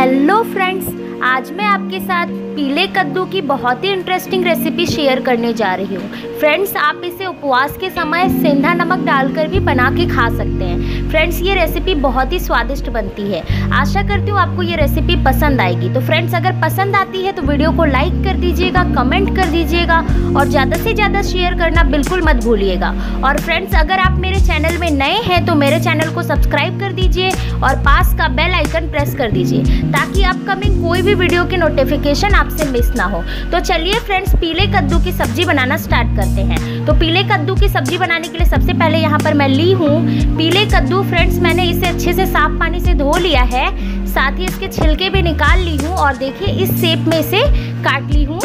Hello friends, आज मैं आपके साथ पीले कद्दू की बहुत ही इंटरेस्टिंग रेसिपी शेयर करने जा रही हूँ। फ्रेंड्स, आप इसे उपवास के समय सेंधा नमक डालकर भी बना के खा सकते हैं। फ्रेंड्स, ये रेसिपी बहुत ही स्वादिष्ट बनती है। आशा करती हूँ आपको ये रेसिपी पसंद आएगी। तो फ्रेंड्स, अगर पसंद आती है तो वीडियो को लाइक कर दीजिएगा, कमेंट कर दीजिएगा और ज़्यादा से ज़्यादा शेयर करना बिल्कुल मत भूलिएगा। और फ्रेंड्स, अगर आप मेरे चैनल में नए हैं तो मेरे चैनल को सब्सक्राइब कर दीजिए और पास का बेल आइकन प्रेस कर दीजिए ताकि अपकमिंग कोई भी वीडियो की नोटिफिकेशन आपसे मिस ना हो। तो चलिए फ्रेंड्स, पीले कद्दू की सब्जी बनाना स्टार्ट करते हैं। तो पीले कद्दू की सब्जी बनाने के लिए सबसे पहले यहाँ पर मैं ली हूँ पीले कद्दू। फ्रेंड्स, मैंने इसे अच्छे से साफ पानी से धो लिया है, साथ ही इसके छिलके भी निकाल ली हूँ और देखिए इस शेप में इसे काट ली हूँ।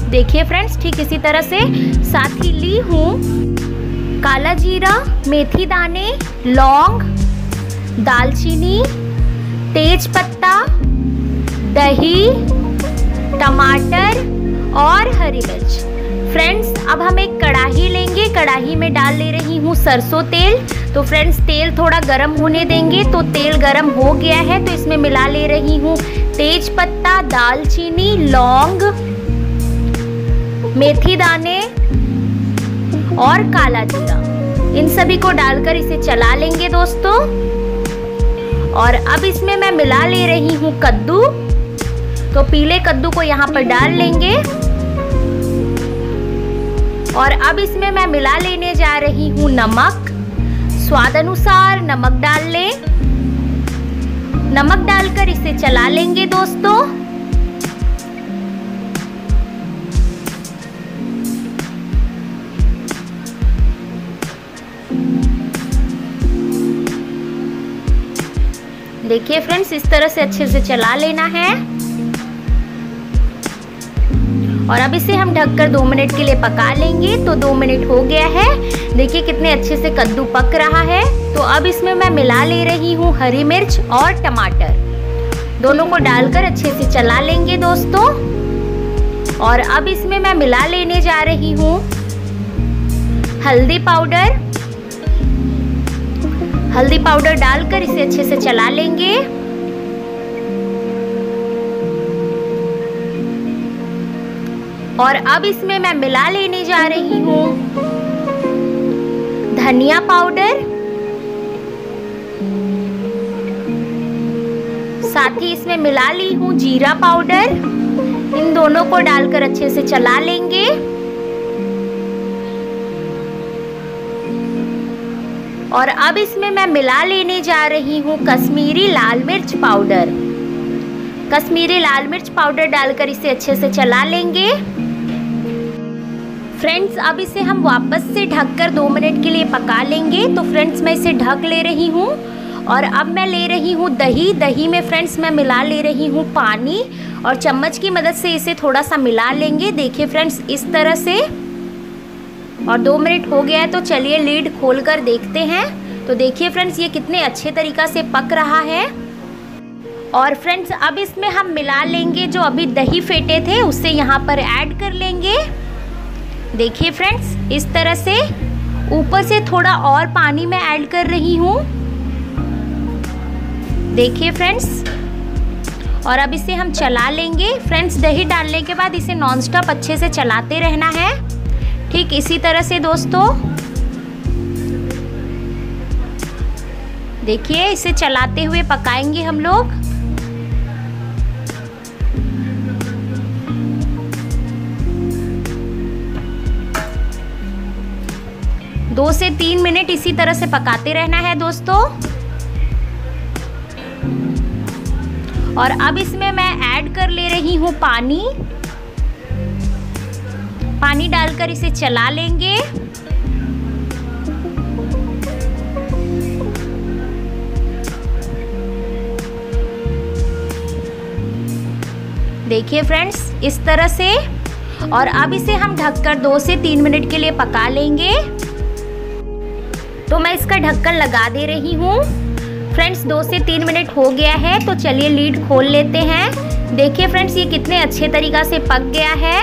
देखिए फ्रेंड्स, ठीक इसी तरह से। साथ ही ली हूँ काला जीरा, मेथी दाने, लौंग, दालचीनी, तेज पत्ता, दही, टमाटर और हरी मिर्च। फ्रेंड्स, अब हम एक कढ़ाई लेंगे। कढ़ाई में डाल ले रही हूँ सरसों तेल। तो फ्रेंड्स, तेल थोड़ा गरम होने देंगे। तो तेल गरम हो गया है तो इसमें मिला ले रही हूँ तेज पत्ता, दालचीनी, लौंग, मेथी दाने और काला जीरा। इन सभी को डालकर इसे चला लेंगे दोस्तों। और अब इसमें मैं मिला ले रही हूँ कद्दू। तो पीले कद्दू को यहाँ पर डाल लेंगे और अब इसमें मैं मिला लेने जा रही हूँ नमक। स्वाद अनुसार नमक डाल लें। नमक डालकर इसे चला लेंगे दोस्तों। देखिए फ्रेंड्स, इस तरह से अच्छे से चला लेना है और अब इसे हम ढककर 2 मिनट के लिए पका लेंगे। तो 2 मिनट हो गया है। देखिए कितने अच्छे से कद्दू पक रहा है। तो अब इसमें मैं मिला ले रही हूँ हरी मिर्च और टमाटर। दोनों को डालकर अच्छे से चला लेंगे दोस्तों। और अब इसमें मैं मिला लेने जा रही हूँ हल्दी पाउडर। हल्दी पाउडर डालकर इसे अच्छे से चला लेंगे। और अब इसमें मैं मिला लेने जा रही हूँ धनिया पाउडर। साथ ही इसमें मिला ली हूँ जीरा पाउडर। इन दोनों को डालकर अच्छे से चला लेंगे। और अब इसमें मैं मिला लेने जा रही हूँ कश्मीरी लाल मिर्च पाउडर। कश्मीरी लाल मिर्च पाउडर डालकर इसे अच्छे से चला लेंगे। फ्रेंड्स, अब इसे हम वापस से ढककर 2 मिनट के लिए पका लेंगे। तो फ्रेंड्स, मैं इसे ढक ले रही हूँ और अब मैं ले रही हूँ दही। दही में फ्रेंड्स मैं मिला ले रही हूँ पानी और चम्मच की मदद से इसे थोड़ा सा मिला लेंगे। देखिए फ्रेंड्स, इस तरह से। और 2 मिनट हो गया है तो चलिए लीड खोलकर देखते हैं। तो देखिए फ्रेंड्स, ये कितने अच्छे तरीक़ा से पक रहा है। और फ्रेंड्स, अब इसमें हम मिला लेंगे जो अभी दही फेंटे थे, उससे यहाँ पर ऐड कर लेंगे। देखिए फ्रेंड्स, इस तरह से ऊपर से थोड़ा और पानी में ऐड कर रही हूँ। देखिए फ्रेंड्स, और अब इसे हम चला लेंगे। फ्रेंड्स, दही डालने के बाद इसे नॉनस्टॉप अच्छे से चलाते रहना है। ठीक इसी तरह से दोस्तों। देखिए, इसे चलाते हुए पकाएंगे हम लोग। दो से 3 मिनट इसी तरह से पकाते रहना है दोस्तों। और अब इसमें मैं ऐड कर ले रही हूँ पानी। पानी डालकर इसे चला लेंगे। देखिए फ्रेंड्स, इस तरह से। और अब इसे हम ढककर 2 से 3 मिनट के लिए पका लेंगे। तो मैं इसका ढक्कन लगा दे रही हूँ। फ्रेंड्स, 2 से 3 मिनट हो गया है तो चलिए लीड खोल लेते हैं। देखिए फ्रेंड्स, ये कितने अच्छे तरीक़ा से पक गया है।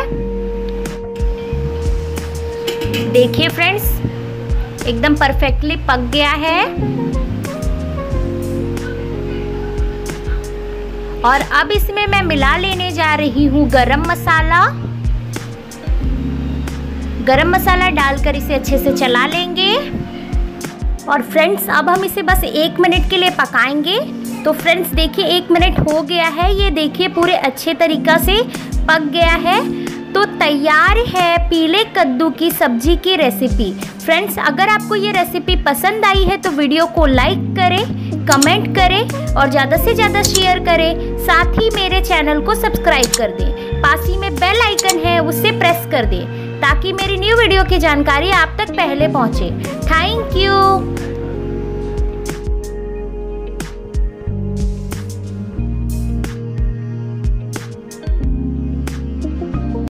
देखिए फ्रेंड्स, एकदम परफेक्टली पक गया है। और अब इसमें मैं मिला लेने जा रही हूँ गरम मसाला। गरम मसाला डालकर इसे अच्छे से चला लेंगे। और फ्रेंड्स अब हम इसे बस 1 मिनट के लिए पकाएंगे। तो फ्रेंड्स देखिए 1 मिनट हो गया है, ये देखिए पूरे अच्छे तरीक़ा से पक गया है। तो तैयार है पीले कद्दू की सब्जी की रेसिपी। फ्रेंड्स अगर आपको ये रेसिपी पसंद आई है तो वीडियो को लाइक करें, कमेंट करें और ज़्यादा से ज़्यादा शेयर करें। साथ ही मेरे चैनल को सब्सक्राइब कर दें। पास ही में बेल आइकन है उसे प्रेस कर दें ताकि मेरी न्यू वीडियो की जानकारी आप तक पहले पहुँचे। Thank you.